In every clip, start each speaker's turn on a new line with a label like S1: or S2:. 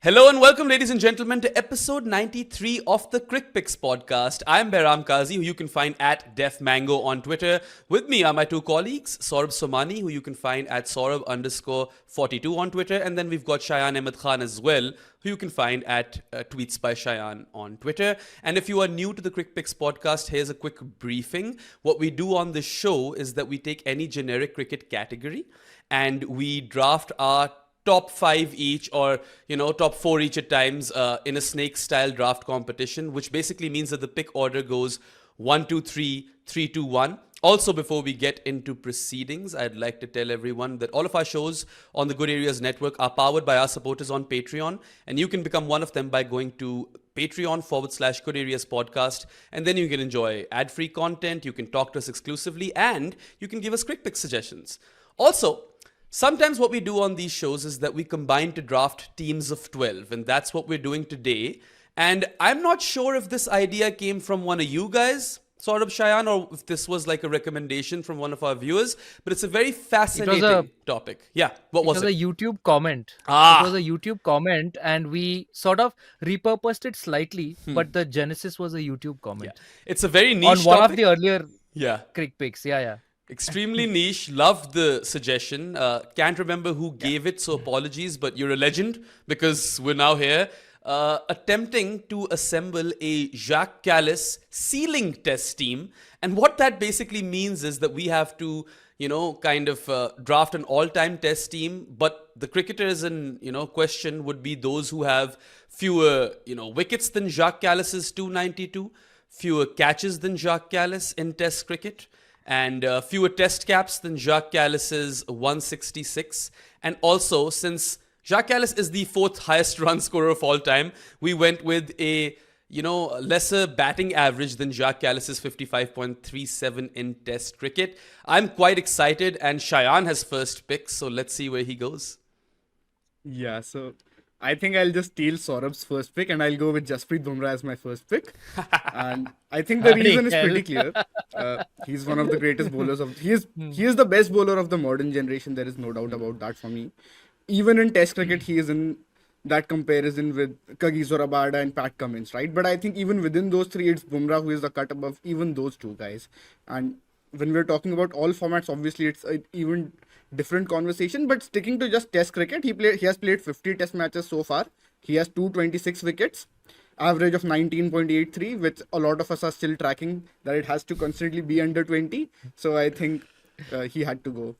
S1: Hello and welcome, ladies and gentlemen, to episode 93 of the Crickpicks podcast. I'm Behram, who you can find at Def Mango on Twitter. With me are my two colleagues, Saurabh Somani, who you can find at Saurabh_42 on Twitter. And then we've got Shayan and Saurabh as well, who you can find at Tweets by Shayan on Twitter. And if you are new to the Crickpicks podcast, here's a quick briefing. What we do on this show is that we take any generic cricket category and we draft our top 5 each, or top 4 each at times, in a snake style draft competition, which basically means that the pick order goes 1 2 3 3 2 1. Also, before we get into proceedings, I'd like to tell everyone that all of our shows on the Good Areas Network are powered by our supporters on Patreon, and you can become one of them by going to Patreon/Good Areas Podcast, and then you can enjoy ad-free content, you can talk to us exclusively, and you can give us quick pick suggestions. Also, sometimes what we do on these shows is that we combine to draft teams of 12, and that's what we're doing today. And I'm not sure if this idea came from one of you guys, Saurabh, Shayan, or if this was like a recommendation from one of our viewers, but it's a very fascinating topic. Yeah, what was it?
S2: It was a YouTube comment. It was a YouTube comment, and we sort of repurposed it slightly, but the genesis was a YouTube comment.
S1: Yeah. It's a very niche
S2: on one
S1: topic.
S2: of the earlier
S1: Yeah.
S2: Crickpicks. Yeah.
S1: Extremely niche. Loved the suggestion. Can't remember who gave it, so apologies, but you're a legend because we're now here attempting to assemble a Jacques Kallis Ceiling Test team. And what that basically means is that we have to, draft an all-time test team, but the cricketers in, question would be those who have fewer, wickets than Jacques Kallis's 292, fewer catches than Jacques Kallis in test cricket, and fewer test caps than Jacques Kallis's 166. And also, since Jacques Kallis is the 4th highest run scorer of all time, we went with a lesser batting average than Jacques Kallis's 55.37 in test cricket. I'm quite excited, and Shayan has first pick, so let's see where he goes.
S3: Yeah, so I think I'll just steal Saurabh's first pick and I'll go with Jasprit Bumrah as my first pick. And I think the reason is pretty clear. He's one of the greatest bowlers he is the best bowler of the modern generation. There is no doubt about that for me. Even in Test cricket, he is in that comparison with Kagiso Rabada and Pat Cummins, right? But I think even within those three, it's Bumrah who is the cut above even those two guys. And when we're talking about all formats, obviously it's an even different conversation, but sticking to just Test cricket, he has played 50 Test matches so far. He has 226 wickets, average of 19.83, which a lot of us are still tracking that it has to constantly be under 20. So I think he had to go.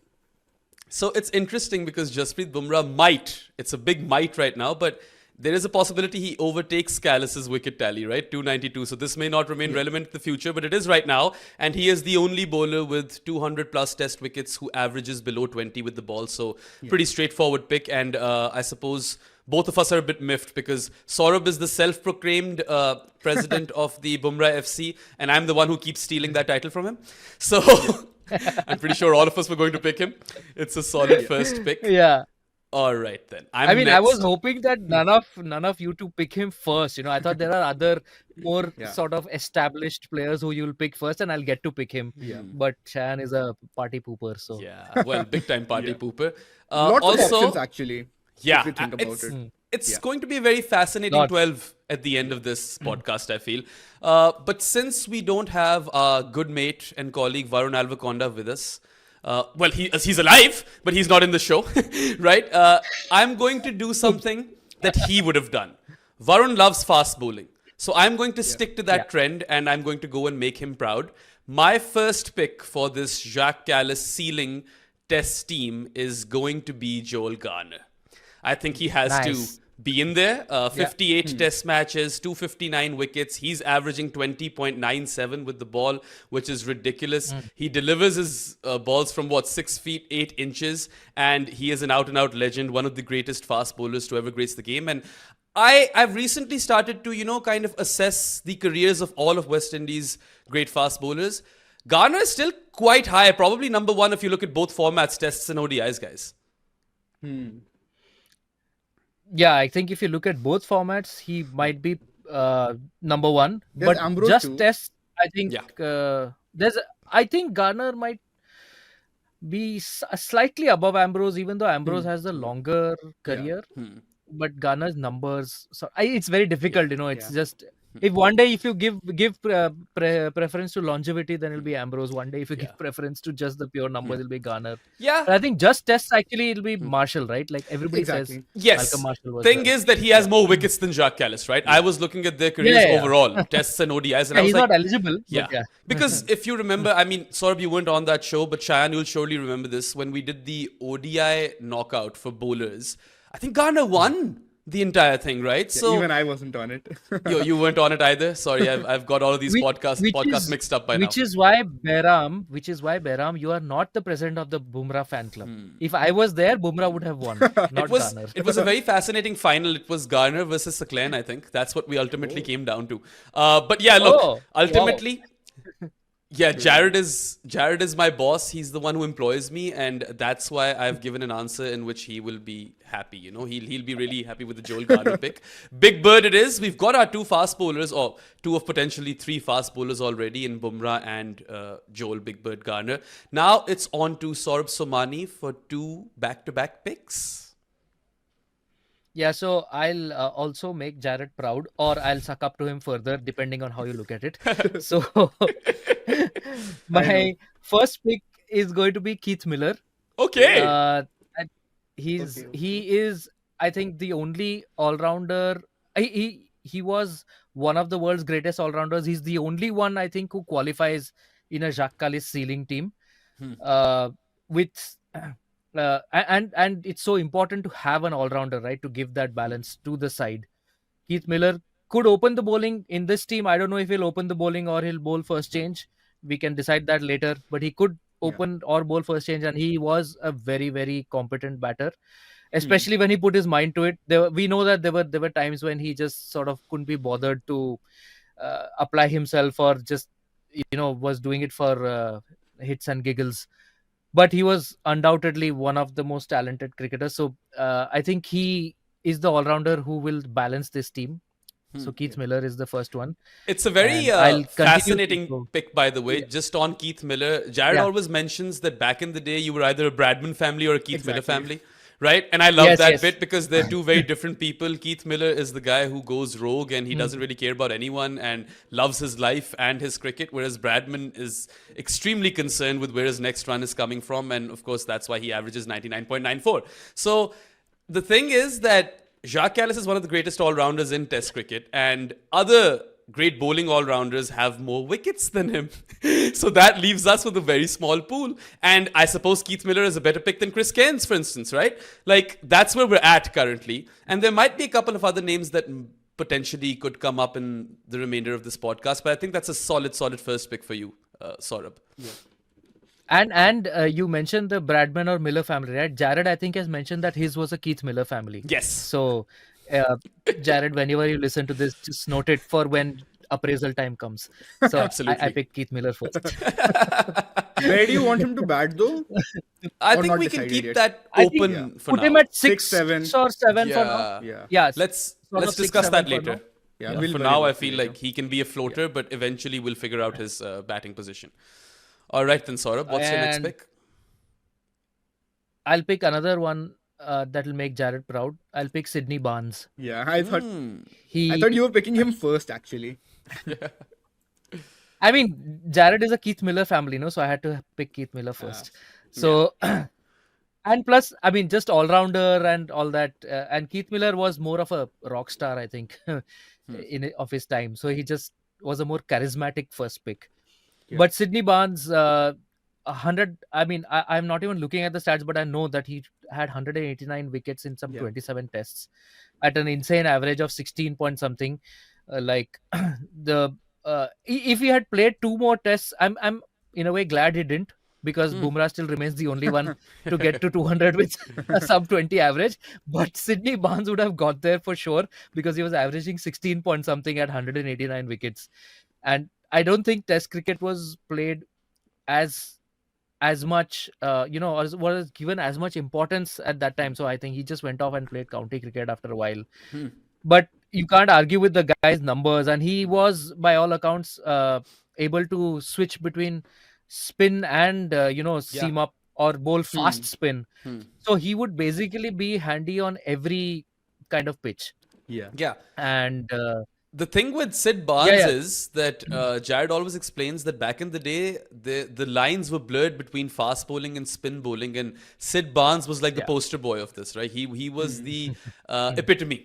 S1: So it's interesting because Jasprit Bumrah it's a big might right now, but there is a possibility he overtakes Kallis's wicket tally, right? 292. So this may not remain relevant in the future, but it is right now. And he is the only bowler with 200 plus test wickets who averages below 20 with the ball. So pretty straightforward pick. And I suppose both of us are a bit miffed because Saurabh is the self-proclaimed president of the Bumrah FC, and I'm the one who keeps stealing that title from him. So I'm pretty sure all of us were going to pick him. It's a solid first pick.
S2: Yeah.
S1: All right, then.
S2: I was hoping that none of you two pick him first. I thought there are other more sort of established players who you'll pick first, and I'll get to pick him.
S3: Yeah.
S2: But Shayan is a party pooper, so
S1: yeah, well, big time party pooper.
S3: Lots of options actually.
S1: Yeah,
S3: if you think about it.
S1: It's going to be a very fascinating 12 at the end of this podcast, I feel. But since we don't have our good mate and colleague Varun Alvaconda with us, he's alive, but he's not in the show, right? I'm going to do something that he would have done. Varun loves fast bowling. So I'm going to stick to that trend, and I'm going to go and make him proud. My first pick for this Jacques Kallis Ceiling Test team is going to be Joel Garner. I think he has to be in there. 58 test matches, 259 wickets. He's averaging 20.97 with the ball, which is ridiculous. He delivers his balls from 6 feet 8 inches, and he is an out-and-out legend, one of the greatest fast bowlers to ever grace the game. And I've recently started to, kind of assess the careers of all of West Indies' great fast bowlers. Garner is still quite high, probably number one if you look at both formats, tests and ODIs, guys.
S2: Yeah, I think if you look at both formats, he might be number one.
S3: There's
S2: But
S3: Ambrose
S2: just
S3: too.
S2: Test, I think I think Garner might be slightly above Ambrose, even though Ambrose has a longer career. Garner's numbers. So it's very difficult, you know. It's
S3: Yeah.
S2: just if one day if you give preference to longevity, then it'll be Ambrose. One day if you give preference to just the pure numbers, it'll be Garner.
S1: Yeah.
S2: But I think just tests actually it'll be Marshall, right? Like everybody says,
S3: Exactly.
S2: Malcolm
S1: Yes.
S2: Marshall was
S1: Thing
S2: the,
S1: is that he has more wickets than Jacques Kallis, right? I was looking at their careers
S2: yeah.
S1: overall, tests and ODIs, and
S2: Yeah,
S1: I was
S2: he's
S1: like,
S2: not eligible.
S1: yeah.
S2: But yeah.
S1: Because if you remember, I mean, Saurabh, you weren't on that show, but Shayan, you'll surely remember this. When we did the ODI knockout for bowlers, I think Garner won the entire thing, right?
S3: Yeah,
S1: So
S3: even I wasn't on it.
S1: you weren't on it either. Sorry, I've got all of these podcasts mixed up by now.
S2: Which is why Behram, you are not the president of the Bumrah fan club. If I was there, Bumrah would have won, not Garner.
S1: It was a very fascinating final. It was Garner versus Saklan, I think. That's what we ultimately came down to. But yeah, look, ultimately. Yeah, Jared is my boss. He's the one who employs me, and that's why I've given an answer in which he will be happy. You know, he'll be really happy with the Joel Garner pick. Big Bird it is. We've got our two fast bowlers, or two of potentially three fast bowlers already in Bumrah and Joel Big Bird Garner. Now it's on to Saurabh Somani for two back-to-back picks.
S2: Yeah, so I'll also make Jared proud, or I'll suck up to him further, depending on how you look at it. So my first pick is going to be Keith Miller.
S1: Okay.
S2: He is, I think, the only all-rounder. He was one of the world's greatest all-rounders. He's the only one, I think, who qualifies in a Jacques Kallis Ceiling team. And it's so important to have an all-rounder, right, to give that balance to the side. Keith Miller could open the bowling in this team. I don't know if he'll open the bowling or he'll bowl first change. We can decide that later. But he could open or bowl first change, and he was a very, very competent batter, especially when he put his mind to it. We know that there were times when he just sort of couldn't be bothered to apply himself, or just was doing it for hits and giggles. But he was undoubtedly one of the most talented cricketers. So I think he is the all-rounder who will balance this team. So Keith Miller is the first one.
S1: It's a very fascinating pick, by the way. Just on Keith Miller, Jared always mentions that back in the day, you were either a Bradman family or a Keith Miller family. Right? And I love that bit because they're two very different people. Keith Miller is the guy who goes rogue and he doesn't really care about anyone and loves his life and his cricket, whereas Bradman is extremely concerned with where his next run is coming from. And of course, that's why he averages 99.94. So the thing is that Jacques Kallis is one of the greatest all-rounders in Test cricket, and other great bowling all-rounders have more wickets than him. So that leaves us with a very small pool. And I suppose Keith Miller is a better pick than Chris Cairns, for instance, right? Like, that's where we're at currently. And there might be a couple of other names that potentially could come up in the remainder of this podcast. But I think that's a solid first pick for you, Saurabh.
S2: Yeah. And you mentioned the Bradman or Miller family, right? Jared, I think, has mentioned that his was a Keith Miller family.
S1: Yes.
S2: So, Jared, whenever you listen to this, just note it for when appraisal time comes. So
S1: Absolutely.
S2: I pick Keith Miller first.
S3: Where do you want him to bat, though?
S1: I think we can keep that open for now.
S2: Put him at 6,
S3: 7
S2: or 7 for now. Yeah.
S1: Let's discuss that later.
S3: Yeah,
S1: for now, I feel like he can be a floater, but eventually we'll figure out his batting position. All right, then, Saurabh, what's your next pick?
S2: I'll pick another one that'll make Jared proud. I'll pick Sydney Barnes.
S3: Yeah, I thought you were picking him first, actually.
S2: I mean, Jared is a Keith Miller family, so I had to pick Keith Miller first. So, and plus, I mean, just all-rounder and all that. And Keith Miller was more of a rock star, I think, of his time. So he just was a more charismatic first pick. Yeah. But Sydney Barnes, 100. I mean, I'm not even looking at the stats, but I know that he had 189 wickets in some 27 tests at an insane average of 16 point something. If he had played 2 more tests, I'm in a way glad he didn't, because Bumrah still remains the only one to get to 200 with a sub 20 average. But Sydney Barnes would have got there for sure, because he was averaging 16 point something at 189 wickets. And I don't think Test cricket was played as much, or was given as much importance at that time. So I think he just went off and played county cricket after a while. But you can't argue with the guy's numbers, and he was, by all accounts, able to switch between spin and seam up or bowl fast spin. So he would basically be handy on every kind of pitch.
S3: Yeah.
S1: Yeah.
S2: And
S1: The thing with Sid Barnes
S2: yeah.
S1: is that Jared always explains that back in the day, the lines were blurred between fast bowling and spin bowling, and Sid Barnes was like the
S2: Yeah.
S1: poster boy of this, right? He was the epitome.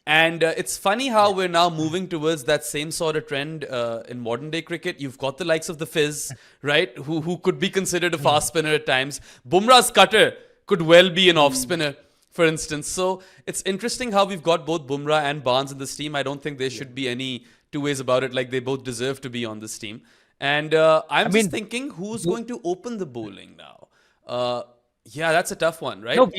S1: And it's funny how we're now moving towards that same sort of trend in modern day cricket. You've got the likes of the Fizz, right? Who could be considered a fast spinner at times. Bumrah's cutter could well be an off spinner, for instance. So it's interesting how we've got both Bumrah and Barnes in this team. I don't think there should be any two ways about it. Like, they both deserve to be on this team. And I'm just thinking, who's going to open the bowling now? Yeah, that's a tough one, right?
S2: No,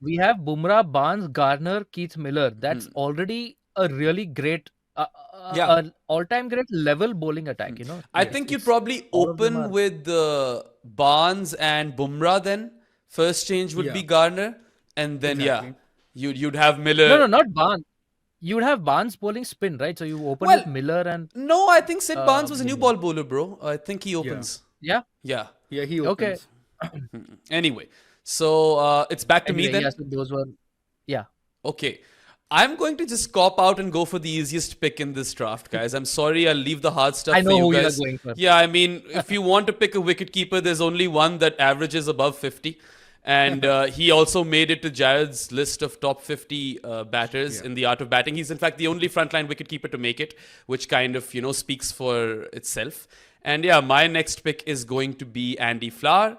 S2: we have Bumrah, Barnes, Garner, Keith Miller. That's already a really great,
S1: Yeah.
S2: an all-time great level bowling attack. You know,
S1: I think you'd probably
S2: all of them
S1: open
S2: are-
S1: with Barnes and Bumrah then. First change would be
S3: Yeah.
S1: Garner. And then,
S3: Exactly.
S1: you'd have Miller.
S2: No, not Barnes. You would have Barnes bowling spin, right? So you open
S1: Well,
S2: with Miller and
S1: No, I think Sid Barnes was a new ball bowler, bro. I think he opens.
S2: yeah.
S1: Yeah.
S3: Yeah, he
S2: Okay.
S3: opens.
S1: Anyway, so it's back to me
S2: Anyway,
S1: then.
S2: yeah, so those were yeah.
S1: Okay. I'm going to just cop out and go for the easiest pick in this draft, guys. I'm sorry, I'll leave the hard stuff
S2: I know
S1: for you
S2: who you are
S1: guys.
S2: going for.
S1: Yeah, I mean, if you want to pick a wicketkeeper, there's only one that averages above 50. And he also made it to Jared's list of top 50 batters in the art of batting. He's, in fact, the only frontline wicketkeeper to make it, which kind of, speaks for itself. And yeah, my next pick is going to be Andy Flower.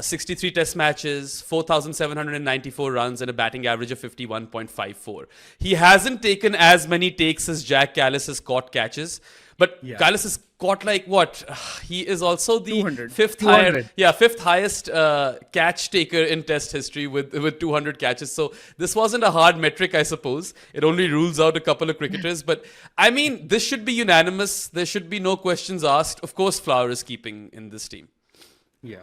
S1: 63 test matches, 4,794 runs, and a batting average of 51.54. He hasn't taken as many takes as Jacques Kallis has caught catches, but
S3: Yeah.
S1: Kallis has caught like what? He is also the
S3: 200.
S1: fifth
S2: 200.
S1: fifth highest catch taker in Test history with 200 catches. So this wasn't a hard metric, I suppose. It only rules out a couple of cricketers, but I mean, this should be unanimous. There should be no questions asked. Of course, Flower is keeping in this team.
S3: Yeah.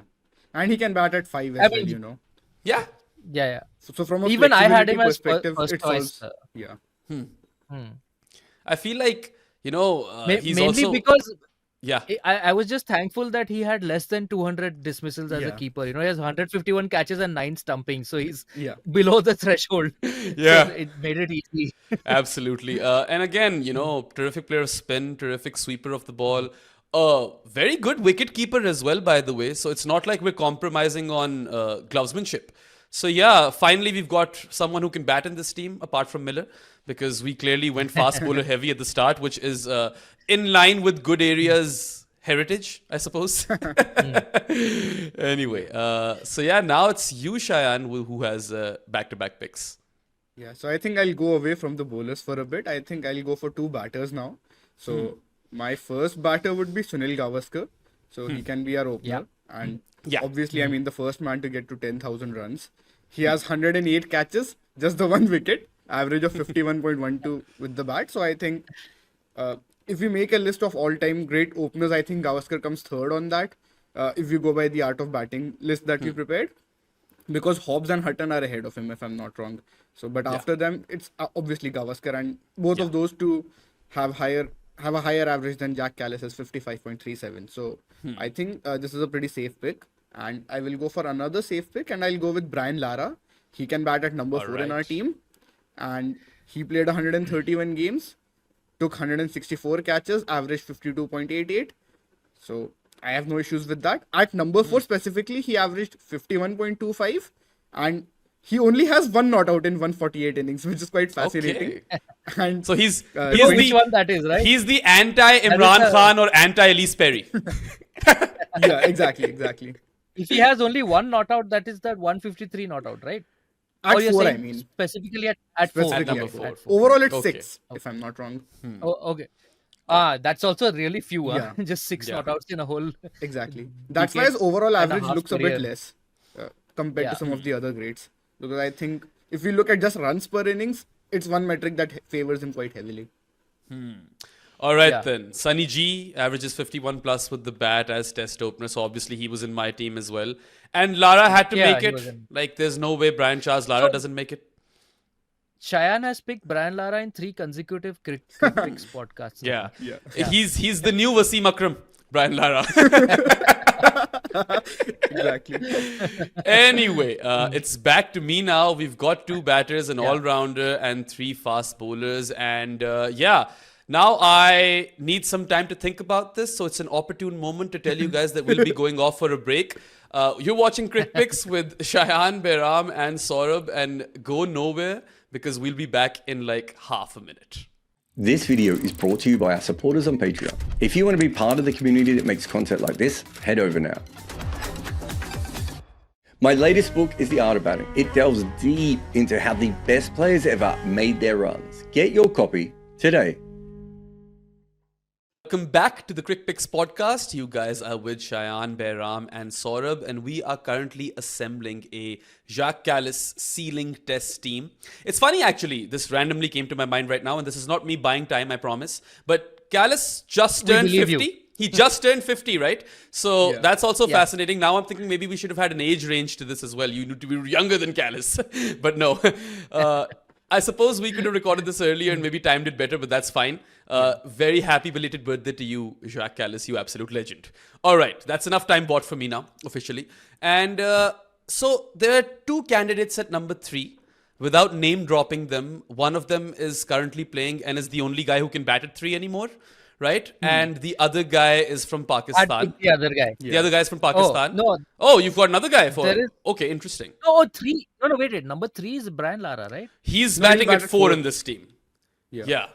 S3: And he can bat at 5
S2: I
S3: as
S2: mean,
S3: well, you know.
S1: Yeah.
S2: Yeah.
S3: So from a
S2: Even I had
S3: flexibility
S2: him as
S3: perspective,
S2: first
S3: it's
S2: choice.
S3: also, yeah.
S1: I feel like, he's
S2: Mainly
S1: also...
S2: because
S1: Yeah.
S2: I was just thankful that he had less than 200 dismissals as a
S3: Yeah.
S2: keeper. You know, he has 151 catches and 9 stumping, so he's
S3: Yeah.
S2: below the threshold.
S1: Yeah.
S2: So it made it easy.
S1: Absolutely. And again, terrific player of spin, terrific sweeper of the ball. Very good wicket keeper as well, by the way. So it's not like we're compromising on glovesmanship. So yeah, finally we've got someone who can bat in this team, apart from Miller, because we clearly went fast bowler heavy at the start, which is in line with good areas heritage, I suppose. Anyway, so yeah, now it's you, Shayan, who has back-to-back picks.
S3: Yeah, so I think I'll go away from the bowlers for a bit. I think I'll go for 2 batters now. So my first batter would be Sunil Gavaskar. So he can be our opener. And
S1: Yeah.
S3: obviously, I mean, the first man to get to 10,000 runs. He has 108 catches, just the 1 wicket, average of 51.12 with the bat. So I think if we make a list of all-time great openers, I think Gavaskar comes third on that. If you go by the art of batting list that we prepared. Because Hobbs and Hutton are ahead of him, if I'm not wrong. So, but after them, it's obviously Gavaskar, and both of those two have a higher average than Jacques Kallis as 55.37. So, I think this is a pretty safe pick, and I will go for another safe pick, and I'll go with Brian Lara. He can bat at number 4 in our team, and he played 131 games, took 164 catches, averaged 52.88. So, I have no issues with that. At number 4 specifically, he averaged 51.25, and he only has 1 not out in 148 innings, which is quite fascinating.
S1: Okay.
S3: And
S1: So he's
S2: You know which one that is, right?
S1: He's the anti-Imran Khan or anti-Elise Perry.
S3: yeah, exactly.
S2: If he has only 1 not out, that is that 153 not out, right?
S3: At
S2: Or you're
S3: 4, I
S2: saying
S3: mean.
S2: specifically at 4.
S3: Specifically
S1: number
S3: at
S1: 4.
S3: 4. Overall, it's
S1: Okay.
S3: 6, if I'm not wrong.
S2: Oh, okay. That's also really few.
S3: Yeah.
S2: Just 6
S1: Yeah.
S2: not outs in a whole.
S3: Exactly. That's why his
S2: Decades
S3: overall
S2: and a
S3: average
S2: half
S3: looks a
S2: career.
S3: bit less compared
S2: Yeah.
S3: to some of the other grades. Because I think if we look at just runs per innings, it's one metric that favors him quite heavily.
S1: All right
S2: Yeah.
S1: then. Sunny G averages 51 plus with the bat as test opener. So obviously he was in my team as well. And Lara had to
S2: Yeah,
S1: make
S2: he
S1: it.
S2: was in.
S1: Like there's no way Brian Charles Lara doesn't make it.
S2: Shayan has picked Brian Lara in 3 consecutive Crickpicks podcasts.
S1: Yeah.
S3: Yeah.
S1: He's the new Wasim Akram, Brian Lara.
S3: Exactly.
S1: Anyway, it's back to me now. We've got 2 batters, an all-rounder and 3 fast bowlers. And now I need some time to think about this. So it's an opportune moment to tell you guys that we'll be going off for a break. You're watching Crickpicks with Shayan, Behram and Saurabh, and go nowhere because we'll be back in like half a minute.
S4: This video is brought to you by our supporters on Patreon. If you want to be part of the community that makes content like this, head over now. My latest book is The Art of Batting. It delves deep into how the best players ever made their runs. Get your copy today.
S1: Welcome back to the Crickpicks podcast. You guys are with Shayan, Behram and Saurabh, and we are currently assembling a Jacques Kallis Ceiling Test team. It's funny actually, this randomly came to my mind right now, and this is not me buying time, I promise, but Kallis just turned 50. He just turned 50, right? So that's also fascinating. Now I'm thinking maybe we should have had an age range to this as well. You need to be younger than Kallis. But no. I suppose we could have recorded this earlier and maybe timed it better, but that's fine. Very happy belated birthday to you, Jacques Kallis, you absolute legend. All right, that's enough time bought for me now, officially. And so there are 2 candidates at number 3. Without name dropping them, one of them is currently playing and is the only guy who can bat at 3 anymore. Right? And the other guy is from Pakistan.
S2: The other guy.
S1: The other guy is from Pakistan.
S2: Oh, no.
S1: Oh, you've got another guy for
S2: There is-
S1: Okay, interesting.
S2: Oh, 3. No, wait. Number 3 is Brian Lara, right?
S1: He's
S3: No, he
S1: batting at
S3: batted
S1: 4
S3: 4.
S1: in this team.
S3: Yeah.
S1: Yeah.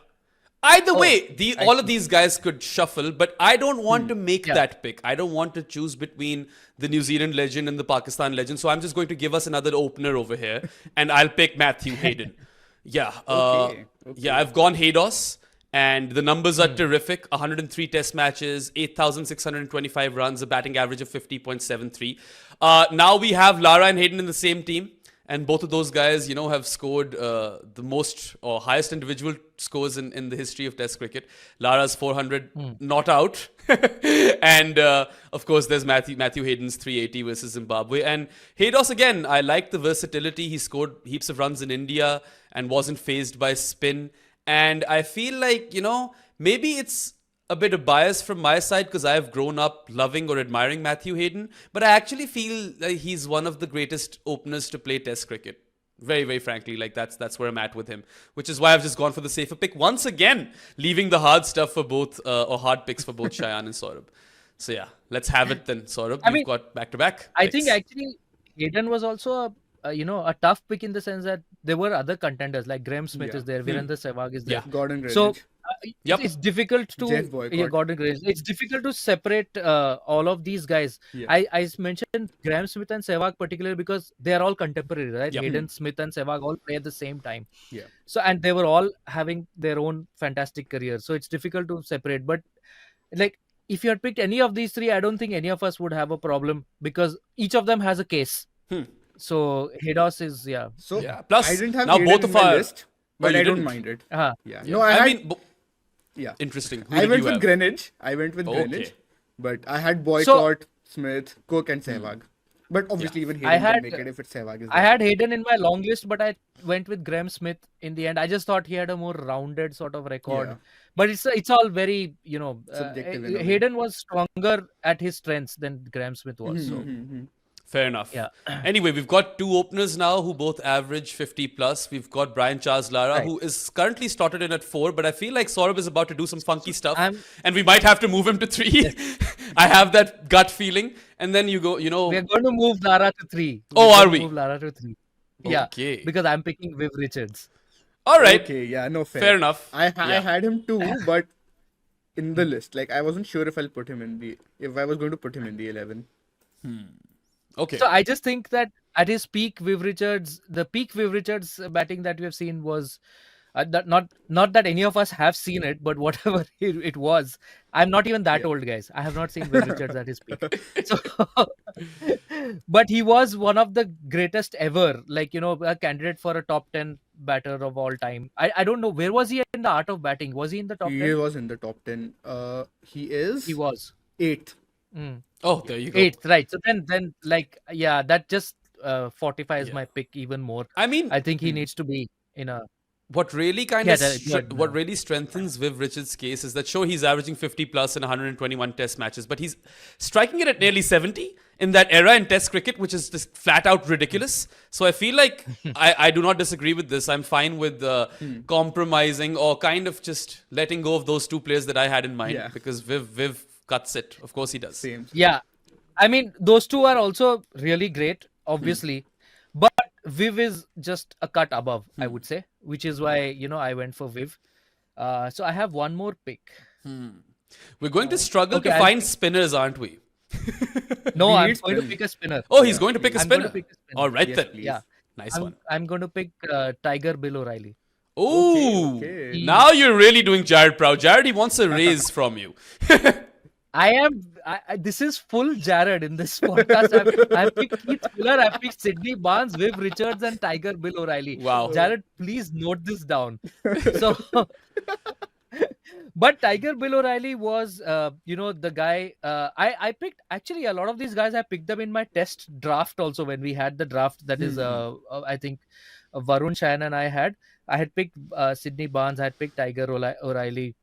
S1: Either way, all of these guys could shuffle, but I don't want to make that pick. I don't want to choose between the New Zealand legend and the Pakistan legend. So I'm just going to give us another opener over here, and I'll pick Matthew Hayden. Yeah.
S3: Okay.
S1: Yeah, I've gone Haydos. And the numbers are terrific. 103 test matches, 8,625 runs, a batting average of 50.73. Now we have Lara and Hayden in the same team. And both of those guys, have scored the most or highest individual scores in the history of Test cricket. Lara's 400 not out. And of course, there's Matthew Hayden's 380 versus Zimbabwe. And Haydos, again, I like the versatility. He scored heaps of runs in India and wasn't fazed by spin. And I feel like, maybe it's a bit of bias from my side because I've grown up loving or admiring Matthew Hayden. But I actually feel like he's one of the greatest openers to play Test cricket. Very, very frankly, like that's where I'm at with him. Which is why I've just gone for the safer pick. Once again, leaving the hard stuff for both, or hard picks for both Shayan and Saurabh. So yeah, let's have it then, Saurabh. You've got back-to-back
S2: I
S1: picks.
S2: think actually Hayden was also a tough pick in the sense that there were other contenders like Graham Smith is there, Virendra Sehwag is there.
S1: Yeah.
S3: Gordon Greenidge.
S2: So
S1: Yep.
S2: it's difficult to
S3: Jeff Boycott.
S2: Gordon Greenidge. It's difficult to separate all of these guys.
S3: Yeah.
S2: I mentioned Graham Smith and Sehwag particularly because they are all contemporary, right?
S1: Yep.
S2: Hayden, Smith and Sehwag all play at the same time.
S3: Yeah.
S2: So and they were all having their own fantastic careers. So it's difficult to separate. But like if you had picked any of these 3, I don't think any of us would have a problem because each of them has a case. So Haydos is
S3: So
S1: Yeah. Plus,
S3: I didn't have
S1: now
S3: Hayden
S1: both
S3: in
S1: of
S3: my
S1: our-
S3: list, but
S1: you
S3: I don't
S1: didn't?
S3: mind it.
S2: Uh-huh.
S3: Yeah.
S1: Yeah.
S3: No, I
S1: mean,
S3: yeah.
S1: interesting. Who
S3: I
S1: did
S3: went
S1: you
S3: with
S1: have?
S3: Greenidge. I went with
S1: Okay.
S3: Greenidge. But I had Boycott, Smith, Cook and Sehwag. But obviously even Hayden
S2: had-
S3: can make it if it's Sehwag is
S2: I
S3: there.
S2: had Hayden in my long list, but I went with Graham Smith in the end. I just thought he had a more rounded sort of record.
S3: Yeah.
S2: But it's all very,
S3: Subjective in a way.
S2: Hayden was stronger at his strengths than Graham Smith was. So
S1: Fair enough.
S2: Yeah.
S1: Anyway, we've got 2 openers now who both average 50 plus. We've got Brian Charles Lara,
S2: Right.
S1: who is currently slotted in at 4, but I feel like Saurabh is about to do some funky stuff.
S2: I'm-
S1: And we might have to move him to 3. I have that gut feeling. And then you go,
S2: we're going to move Lara to 3.
S1: Oh,
S2: We're
S1: are
S2: going
S1: we?
S2: to Move Lara to 3. Yeah.
S1: Okay.
S2: Because I'm picking Viv Richards.
S1: all right.
S3: Okay, yeah, no fair.
S1: Fair enough.
S3: I
S1: Yeah.
S3: had him too, but in the list. Like I wasn't sure if I was going to put him in the 11.
S1: Okay.
S2: So I just think that at his peak, the peak Viv Richards batting that we have seen was not that any of us have seen it, but whatever it was, I'm not even that old, guys. I have not seen Viv Richards at his peak. So, but he was one of the greatest ever, a candidate for a top 10 batter of all time. I don't know, where was he in the art of batting? Was he in the top 10?
S3: He was in the top 10. He is
S2: He was.
S3: 8th.
S2: Mm.
S1: Oh, there you go.
S2: 8th, right. So then that just fortifies my pick even more.
S1: I mean,
S2: I think he needs to be in a...
S1: what really kind
S2: Yeah,
S1: of what really strengthens Viv Richards' case is that he's averaging 50 plus in 121 test matches, but he's striking it at nearly 70, in that era in Test cricket, which is just flat out ridiculous. So I feel like I do not disagree with this. I'm fine with compromising or kind of just letting go of those two players that I had in mind because Viv cuts it. Of course he does.
S3: Same.
S2: Yeah, I mean those two are also really great, obviously, but Viv is just a cut above, I would say, which is why I went for Viv. So I have one more pick.
S1: We're going to struggle
S2: okay,
S1: to find spinners, aren't we?
S2: No,
S3: We
S2: I'm
S3: need
S2: going to
S3: spin.
S2: pick a spinner.
S1: Oh, he's going to pick a
S2: I'm going
S1: spinner.
S2: to pick a spinner.
S1: All right
S3: Yes,
S1: then.
S3: please.
S2: Yeah,
S1: Nice one.
S2: I'm going to pick Tiger Bill O'Reilly.
S1: Ooh,
S3: Okay.
S1: now you're really doing Jared proud. Jared, he wants a raise from you.
S2: This is full Jared in this podcast. I've picked Keith Miller, I've picked Sydney Barnes, Viv Richards, and Tiger Bill O'Reilly.
S1: Wow.
S2: Jared, please note this down. So, but Tiger Bill O'Reilly was, the guy. I picked actually a lot of these guys. I picked them in my test draft also when we had the draft. That is, I think, Varun, Shayan, and I had picked Sydney Barnes. I had picked Tiger O'Reilly.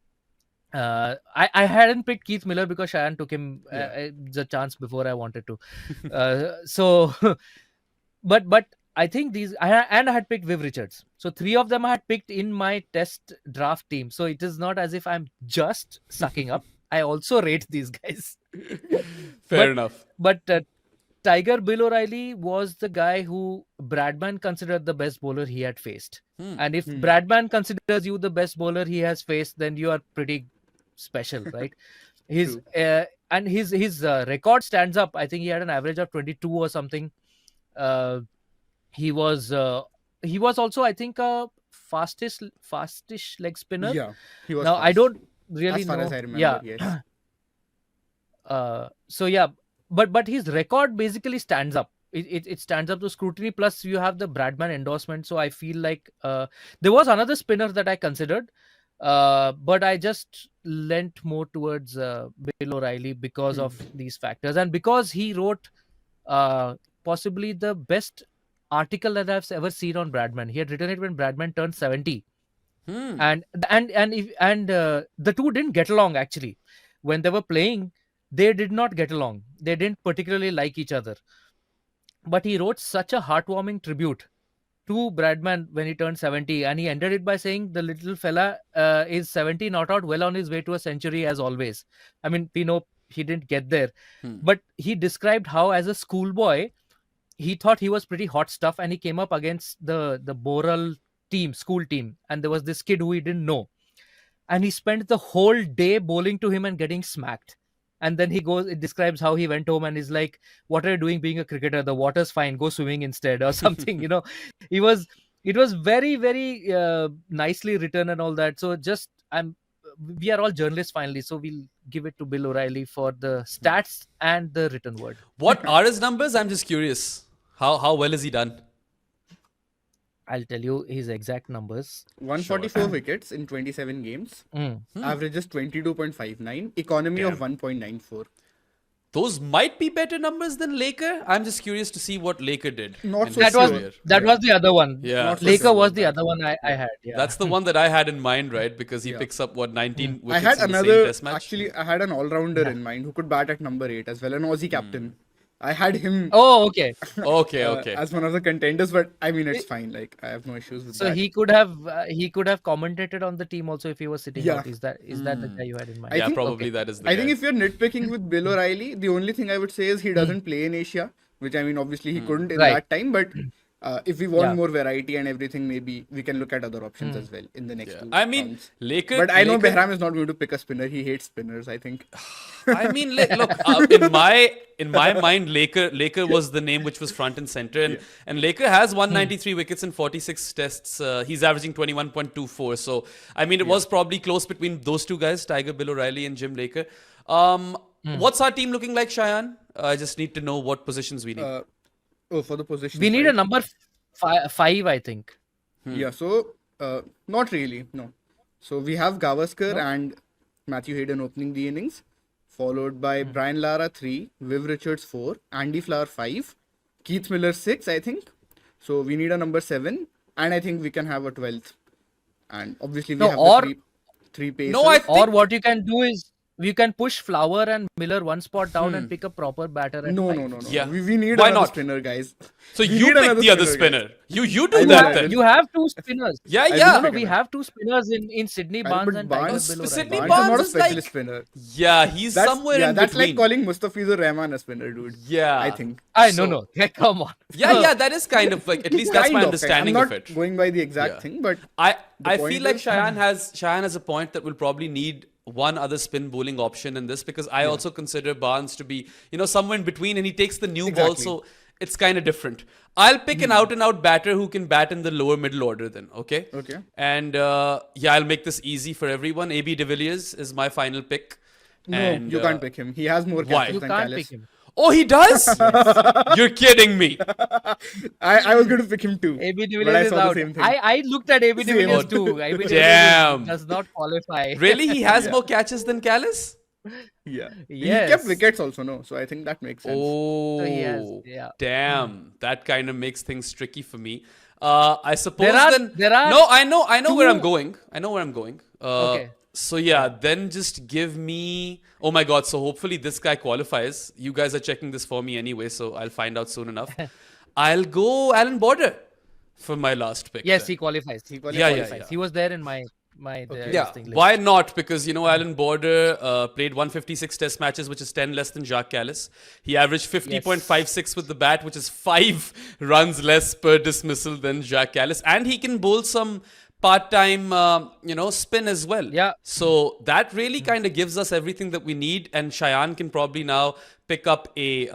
S2: I hadn't picked Keith Miller because Shayan took him the chance before I wanted to. So, but I think I had picked Viv Richards. So 3 of them I had picked in my test draft team. So it is not as if I'm just sucking up. I also rate these guys.
S1: Fair enough.
S2: But Tiger Bill O'Reilly was the guy who Bradman considered the best bowler he had faced. And if Bradman considers you the best bowler he has faced, then you are pretty special, right? His record stands up. I think he had an average of 22 or something. He was also, I think, a fastish leg spinner.
S3: Yeah, he was
S2: Now
S3: fast.
S2: I don't really
S3: as far
S2: know.
S3: as I remember.
S2: Yeah.
S3: Yes.
S2: So yeah, but his record basically stands up. It stands up to scrutiny. Plus, you have the Bradman endorsement. So I feel like there was another spinner that I considered, but I just leant more towards Bill O'Reilly because of these factors and because he wrote possibly the best article that I've ever seen on Bradman. He had written it when Bradman turned 70, and the two didn't get along actually. When they were playing, they did not get along. They didn't particularly like each other. But he wrote such a heartwarming tribute to Bradman when he turned 70, and he ended it by saying the little fella is 70, not out, well on his way to a century as always. I mean, we know he didn't get there, but he described how as a schoolboy, he thought he was pretty hot stuff, and he came up against the Boral team, school team, and there was this kid who he didn't know, and he spent the whole day bowling to him and getting smacked. And then it describes how he went home and is like, what are you doing being a cricketer? The water's fine. Go swimming instead or something, It was very, very nicely written and all that. So we are all journalists finally. So we'll give it to Bill O'Reilly for the stats and the written word.
S1: What are his numbers? I'm just curious. How well has he done?
S2: I'll tell you his exact numbers.
S3: 144 wickets in 27 games. Averages 22.59. Economy of 1.94.
S1: Those might be better numbers than Laker. I'm just curious to see what Laker did.
S3: Not
S1: in
S3: so
S1: this
S3: sure.
S1: year.
S2: That was the other one.
S1: Yeah.
S3: Not so
S2: Laker
S3: sure
S2: was
S3: about
S2: the other one I had. Yeah.
S1: That's the one that I had in mind, right? Because he picks up 19
S3: I
S1: wickets
S3: had
S1: in the same
S3: another.
S1: test match.
S3: Actually, I had an all-rounder in mind who could bat at number 8 as well, an Aussie captain. I had him
S2: Oh, okay.
S1: Okay.
S3: as one of the contenders, but I mean it's fine. Like I have no issues with
S2: So
S3: that.
S2: he could have commentated on the team also if he was sitting
S3: Yeah.
S2: out. Is that the guy you had in mind?
S3: I
S1: Yeah,
S3: think-
S1: probably
S2: okay.
S1: that is the
S3: I
S1: guy.
S3: think if you're nitpicking with Bill O'Reilly, the only thing I would say is he doesn't play in Asia, which I mean obviously he couldn't in
S2: Right.
S3: that time. But if we want
S2: Yeah.
S3: more variety and everything, maybe we can look at other options as well in the next two
S1: I mean,
S3: rounds.
S1: Laker.
S3: But I know
S1: Laker,
S3: Behram is not going to pick a spinner. He hates spinners, I think.
S1: I mean, look, in my mind, Laker was the name which was front and center, and Laker has 193 wickets in 46 tests. He's averaging 21.24. So I mean, it was probably close between those two guys, Tiger Bill O'Reilly and Jim Laker. What's our team looking like, Shayan? I just need to know what positions we need.
S3: For the position.
S2: We need a number 5, I think.
S3: Yeah, so not really, no. So we have Gavaskar and Matthew Hayden opening the innings, followed by Brian Lara 3, Viv Richards 4, Andy Flower 5, Keith Miller 6, I think. So we need a number 7, and I think we can have a 12th. And obviously we
S2: No,
S3: have
S2: or-
S3: the three pacers.
S1: No, I
S2: Or what you can do is we can push Flower and Miller one spot down and pick a proper batter at
S3: No.
S2: five.
S1: Yeah.
S3: We need
S1: Why
S3: another
S1: not?
S3: spinner, guys.
S1: So
S3: We
S1: you
S3: need
S1: pick
S3: another
S1: the other
S3: spinner,
S1: spinner.
S3: guys.
S1: You do
S3: I
S1: that
S3: will.
S1: then.
S2: You have two spinners.
S1: Yeah,
S3: I
S1: yeah.
S3: will
S2: No,
S3: pick
S2: we
S3: another.
S2: have two spinners in Sydney, Barnes
S3: But
S2: and Tiger
S3: Barnes-
S2: below.
S1: Sydney
S2: right?
S3: Barnes is not a
S1: Barnes is like-
S3: specialist spinner.
S1: Yeah, he's somewhere in
S3: that's
S1: between.
S3: like calling Mustafizur Rahman a spinner, dude.
S1: Yeah.
S3: I think.
S2: No. Yeah, come on.
S1: Yeah, that is kind of like, at least that's
S3: Kind
S1: my
S3: of,
S1: understanding
S3: I'm
S1: of
S3: not
S1: it.
S3: going by the exact
S1: Yeah.
S3: thing, but
S1: I
S3: point
S1: feel like
S3: is-
S1: Shayan has a point that will probably need one other spin bowling option in this, because I also consider Barnes to be, somewhere in between, and he takes the new ball,
S3: Exactly.
S1: so it's kind of different. I'll pick an out and out batter who can bat in the lower middle order then, okay?
S3: Okay.
S1: And I'll make this easy for everyone. AB de Villiers is my final pick.
S3: no,
S1: And,
S3: you can't pick him. He has more
S1: why?
S3: catches
S2: You
S3: than
S2: can't
S3: Kallis.
S2: pick him.
S1: Oh, he does? You're kidding me.
S3: I was going to pick him too.
S2: AB de
S3: but I
S2: Villiers is
S3: saw the
S2: out.
S3: same thing.
S2: I looked at AB de
S3: Same.
S2: Villiers too. AB de
S1: Damn.
S2: Villiers does not qualify.
S1: Really? He has more catches than Kallis?
S3: Yeah.
S2: Yes.
S3: He kept wickets also, no? So I think that makes sense.
S1: Oh,
S2: So he has, yeah.
S1: Damn. That kind of makes things tricky for me. I suppose
S2: There are
S1: No, I know where I'm
S2: two-
S1: going. I know where I'm going.
S2: Okay.
S1: So yeah, then just give me. Oh my God! So hopefully this guy qualifies. You guys are checking this for me anyway, so I'll find out soon enough. I'll go Alan Border for my last pick.
S2: Yes,
S1: then.
S2: he qualifies. He
S1: Yeah,
S2: qualifies.
S1: yeah.
S2: He was there in my
S1: Yeah,
S2: this thing list.
S1: why not? Because, Alan Border played 156 test matches, which is 10 less than Jacques Kallis. He averaged 50.56 with the bat, which is 5 runs less per dismissal than Jacques Kallis. And he can bowl some part-time, spin as well.
S2: Yeah.
S1: So that really kind of gives us everything that we need. And Shayan can probably now pick up a,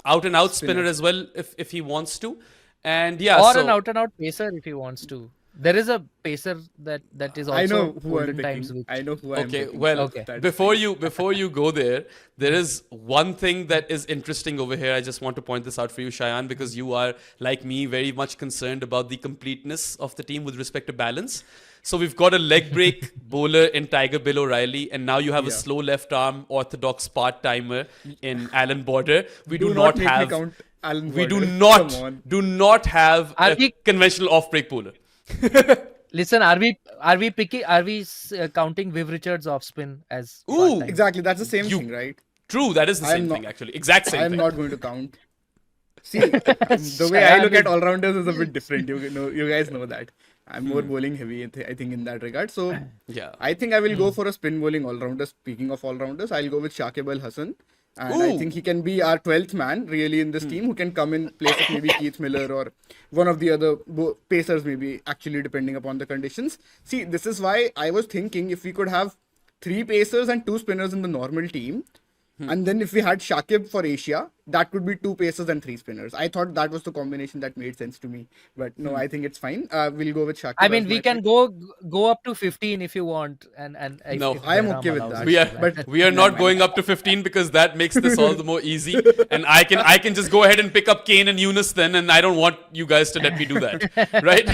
S1: out-and-out spinner as well if he wants to. And yeah,
S2: Or
S1: so,
S2: an out and out pacer if he wants to. There is a pacer that is also
S3: I know who I'm
S2: golden times
S3: picking.
S2: with.
S3: I know who I'm
S1: Okay,
S3: picking.
S1: well,
S2: Okay.
S1: before you go there is one thing that is interesting over here. I just want to point this out for you, Shayan, because you are, like me, very much concerned about the completeness of the team with respect to balance. So we've got a leg break bowler in Tiger Bill O'Reilly, and now you have a
S3: Yeah.
S1: slow left arm orthodox part-timer in Alan Border. We do,
S3: Do
S1: not
S3: make me
S1: have
S3: count Alan
S1: we do
S3: Border. Come on.
S1: not have
S2: Are
S1: a
S2: we-
S1: conventional off-break bowler.
S2: Listen, are we counting Viv Richards off spin as
S1: Ooh,
S2: part-time?
S3: Exactly, that's the same
S1: You-
S3: thing, right?
S1: True, that is the
S3: I am
S1: same
S3: not-
S1: thing actually. Exact same
S3: I am
S1: thing.
S3: not going to count. See, the way I look at all-rounders is a bit different. You guys know that. I'm more bowling heavy, I think, in that regard. So,
S1: Yeah.
S3: I think I will go for a spin bowling all-rounder. Speaking of all-rounders, I'll go with Shakib Al Hasan. And I
S1: Ooh.
S3: think he can be our 12th man, really, in this team, who can come in place of maybe Keith Miller or one of the other pacers, maybe, actually, depending upon the conditions. See, this is why I was thinking if we could have 3 pacers and 2 spinners in the normal team, and then if we had Shakib for Asia, that could be 2 pacers and 3 spinners. I thought that was the combination that made sense to me. But no, I think it's fine. We'll go with Shakib.
S2: I mean,
S3: as
S2: we
S3: my
S2: can
S3: pick.
S2: go up to 15 if you want, and if-
S1: No,
S2: if
S3: I am
S2: Behram
S3: okay with
S2: allows
S3: that.
S2: it.
S1: We are,
S3: But-
S1: we are not going up to 15 because that makes this all the more easy. And I can just go ahead and pick up Kane and Yunus then, and I don't want you guys to let me do that, right?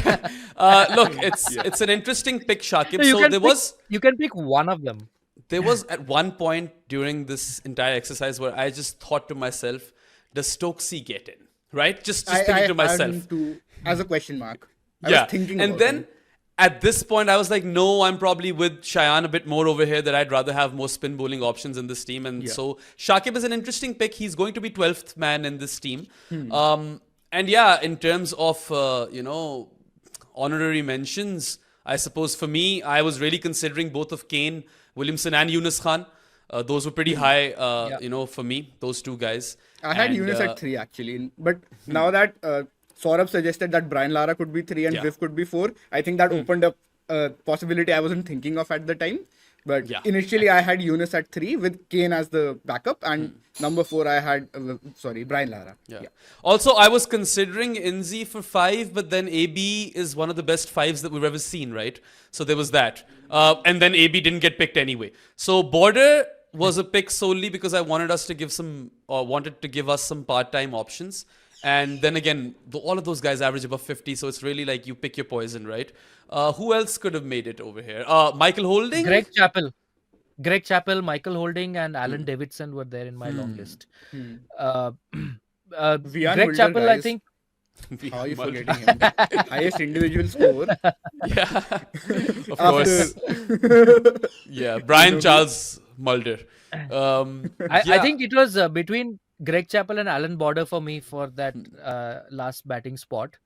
S1: Look, it's an interesting pick, Shakib.
S2: You
S1: So
S2: can
S1: there
S2: pick-
S1: was
S2: you can pick one of them.
S1: there was at one point during this entire exercise where I just thought to myself, does Stokesy get in? Right? Just
S3: I
S1: thinking to
S3: had
S1: myself.
S3: him as a question mark. I
S1: Yeah.
S3: was thinking
S1: And
S3: about
S1: then
S3: him.
S1: at this point, I was like, no, I'm probably with Shayan a bit more over here, that I'd rather have more spin bowling options in this team. And
S3: Yeah.
S1: so Shakib is an interesting pick. He's going to be 12th man in this team.
S3: Hmm.
S1: And yeah, in terms of, honorary mentions, I suppose for me, I was really considering both of Kane, Williamson and Yunus Khan. Those were pretty high, for me, those two guys.
S3: I had
S1: And,
S3: Yunus at 3 actually, but now that Saurabh suggested that Brian Lara could be 3 and
S1: Yeah.
S3: Viv could be 4, I think that opened up a possibility I wasn't thinking of at the time. But
S1: Yeah.
S3: initially I had Yunus at 3 with Kane as the backup, and number 4 I had Brian Lara.
S1: Yeah. Also, I was considering Inzi for 5, but then AB is one of the best 5s that we've ever seen, right? So there was that. And then AB didn't get picked anyway. So Border was a pick solely because I wanted to give us some part-time options. And then again, all of those guys average above 50, so it's really like you pick your poison, right? Who else could have made it over here? Michael Holding?
S2: Greg Chappell, Michael Holding, and Alan Davidson were there in my long list.
S3: Vian
S2: Greg
S3: Mulder,
S2: Chappell, I
S3: guys.
S2: think.
S3: How are you forgetting him? Highest individual score.
S1: Yeah, of
S3: After
S1: course. Yeah, Brian Charles Mulder.
S2: I
S1: Yeah.
S2: think it was between Greg Chappell and Alan Border for me for that last batting spot.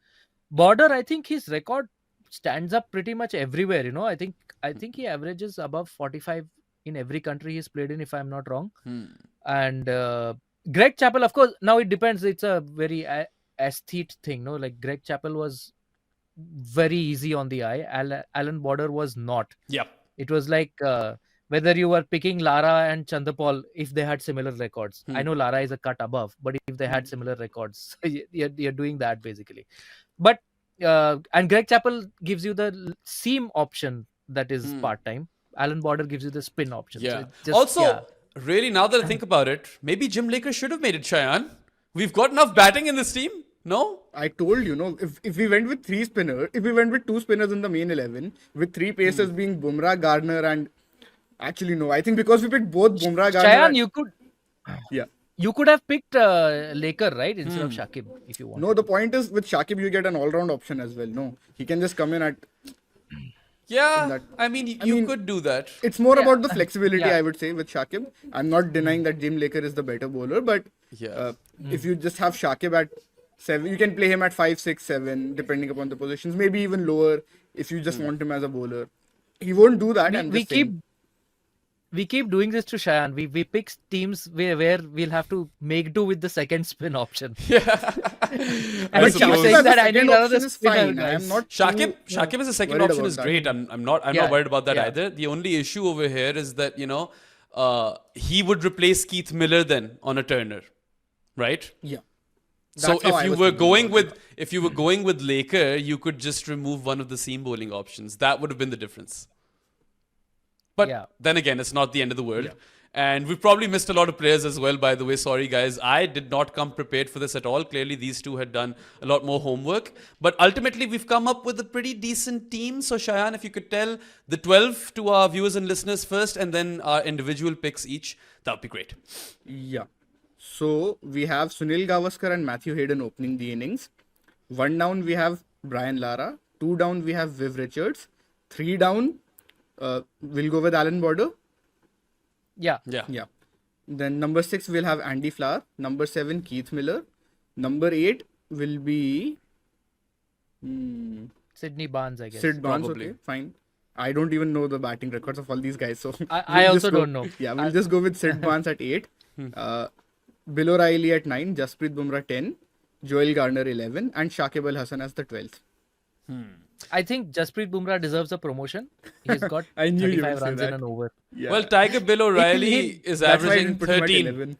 S2: Border, I think his record stands up pretty much everywhere. I think he averages above 45 in every country he's played in, if I'm not wrong. And Greg Chappell, of course, now it depends. It's a very aesthete thing, no? Like Greg Chappell was very easy on the eye. Alan Border was not.
S1: Yep.
S2: It was like whether you were picking Lara and Chandapal if they had similar records. I know Lara is a cut above, but if they had similar records, you're doing that basically. But and Greg Chappell gives you the seam option that is part-time. Alan Border gives you the spin option.
S1: Yeah.
S2: So
S1: Also, really, now that I think about it, maybe Jim Laker should have made it, Shayan. We've got enough batting in this team, no?
S3: I told you, if we went with if we went with 2 spinners in the main 11, with 3 pacers being Bumrah, Gardner, and actually no, I think because we picked both Bumrah, Gardner.
S2: Shayan,
S3: Yeah.
S2: You could have picked Laker, right, instead of Shakib, if you want.
S3: No, the point is with Shakib you get an all-round option as well. No, he can just come in at.
S1: Yeah, I mean, you could do that.
S3: It's more about the flexibility,
S2: Yeah.
S3: I would say, with Shakib. I'm not denying that Jim Laker is the better bowler, but if you just have Shakib at 7, you can play him at 5, 6, 7, depending upon the positions, maybe even lower if you just want him as a bowler. He won't do that.
S2: We keep doing this to Shayan. We pick teams where we'll have to make do with the second spin option.
S1: Yeah.
S2: And we keep saying that I need another
S3: is
S2: spinner,
S3: fine.
S2: guys.
S3: I'm not
S1: Shakib as a second
S3: worried
S1: option
S3: about
S1: is
S3: that.
S1: great. I'm not worried about that
S2: Yeah.
S1: either. The only issue over here is that, he would replace Keith Miller then on a Turner, right?
S3: Yeah.
S1: So
S3: That's how I
S1: if you
S3: was
S1: were
S3: thinking
S1: going
S3: about
S1: with if you were going with Laker, you could just remove one of the seam bowling options. That would have been the difference. But
S2: Yeah.
S1: then again, it's not the end of the world. And we've probably missed a lot of players as well, by the way. Sorry, guys. I did not come prepared for this at all. Clearly, these two had done a lot more homework. But ultimately, we've come up with a pretty decent team. So, Shayan, if you could tell the 12 to our viewers and listeners first, and then our individual picks each, that would be great.
S3: Yeah. So we have Sunil Gavaskar and Matthew Hayden opening the innings. 1 down we have Brian Lara. 2 down we have Viv Richards. 3 down we'll go with Alan Border.
S2: Yeah.
S3: Yeah. Then number 6 we'll have Andy Flower. Number 7 Keith Miller. Number 8 will be
S2: Sydney Barnes, I guess.
S3: Sid Barnes.
S1: Probably.
S3: Okay, fine. I don't even know the batting records of all these guys, so
S2: I also don't know.
S3: Yeah, we'll just go with Sid Barnes at 8. Bill O'Reilly at 9, Jasprit Bumrah 10, Joel Garner 11, and Shakib Al Hasan as the 12th.
S2: I think Jasprit Bumrah deserves a promotion. He's got
S3: I knew you
S2: 35
S3: would say
S2: runs in
S3: that.
S2: an over.
S3: Yeah.
S1: Well, Tiger Bill O'Reilly is
S3: That's why I
S1: averaging
S3: didn't put him at
S1: 13.
S3: 11.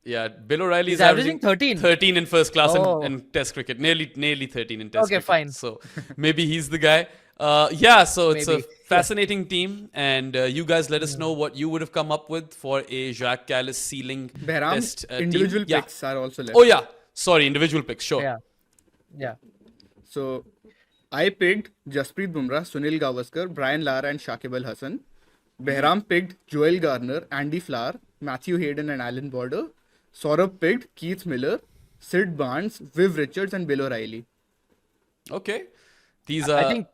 S1: Yeah, Bill O'Reilly
S2: He's
S1: is averaging
S2: averaging 13?
S1: 13 in first class
S2: Oh.
S1: in Test cricket. Nearly 13 in Test
S2: Okay,
S1: cricket.
S2: fine.
S1: So maybe he's the guy. So it's a
S2: Maybe.
S1: fascinating team. And you guys let us know what you would have come up with for a Jacques Kallis Ceiling
S3: Behram,
S1: Test
S3: individual
S1: team.
S3: picks are also left.
S1: Oh, yeah. Sorry, individual picks. Sure.
S2: Yeah.
S3: So I picked Jasprit Bumrah, Sunil Gavaskar, Brian Lara, and Shakib Al Hasan. Behram picked Joel Garner, Andy Flower, Matthew Hayden, and Alan Border. Saurabh picked Keith Miller, Sid Barnes, Viv Richards, and Bill O'Reilly.
S1: Okay. These are.
S2: I think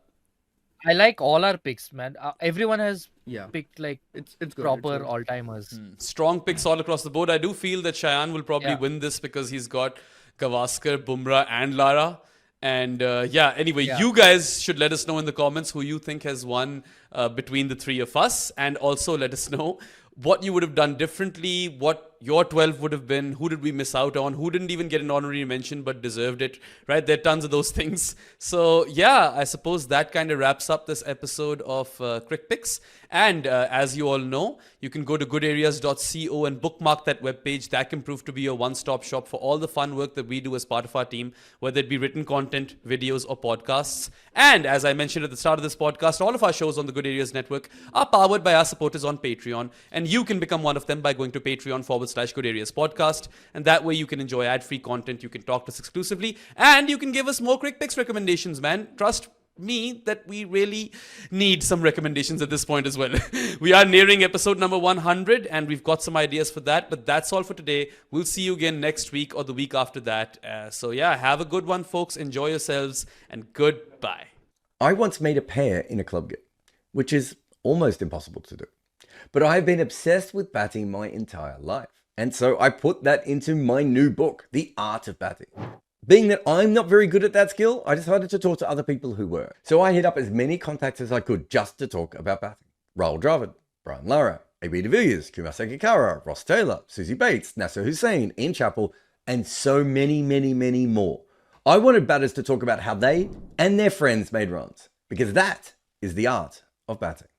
S2: I like all our picks, man. Everyone has
S3: Yeah.
S2: picked like
S3: It's good.
S2: proper
S3: It's good.
S2: all-timers.
S1: Strong picks all across the board. I do feel that Shayan will probably
S2: Yeah.
S1: win this because he's got Gavaskar, Bumrah, and Lara. And anyway,
S2: Yeah.
S1: you guys should let us know in the comments who you think has won between the three of us. And also let us know what you would have done differently, what your 12 would have been, who did we miss out on, who didn't even get an honorary mention but deserved it, right? There are tons of those things. So yeah, I suppose that kind of wraps up this episode of Crickpicks. And as you all know, you can go to goodareas.co and bookmark that webpage. That can prove to be your one-stop shop for all the fun work that we do as part of our team, whether it be written content, videos, or podcasts. And as I mentioned at the start of this podcast, all of our shows on the Good Areas Network are powered by our supporters on Patreon. And you can become one of them by going to Patreon/Good Areas Podcast. And that way you can enjoy ad-free content, you can talk to us exclusively, and you can give us more Crickpicks recommendations, man. Trust me that we really need some recommendations at this point as well. We are nearing episode number 100 and we've got some ideas for that, but that's all for today. We'll see you again next week or the week after that. So yeah, have a good one, folks. Enjoy yourselves and goodbye.
S4: I once made a pair in a club game, which is almost impossible to do. But I've been obsessed with batting my entire life. And so I put that into my new book, The Art of Batting. Being that I'm not very good at that skill, I decided to talk to other people who were. So I hit up as many contacts as I could just to talk about batting. Rahul Dravid, Brian Lara, AB de Villiers, Kumar Sangakkara, Ross Taylor, Susie Bates, Nasser Hussain, Ian Chappell, and so many, many, many more. I wanted batters to talk about how they and their friends made runs, because that is the art of batting.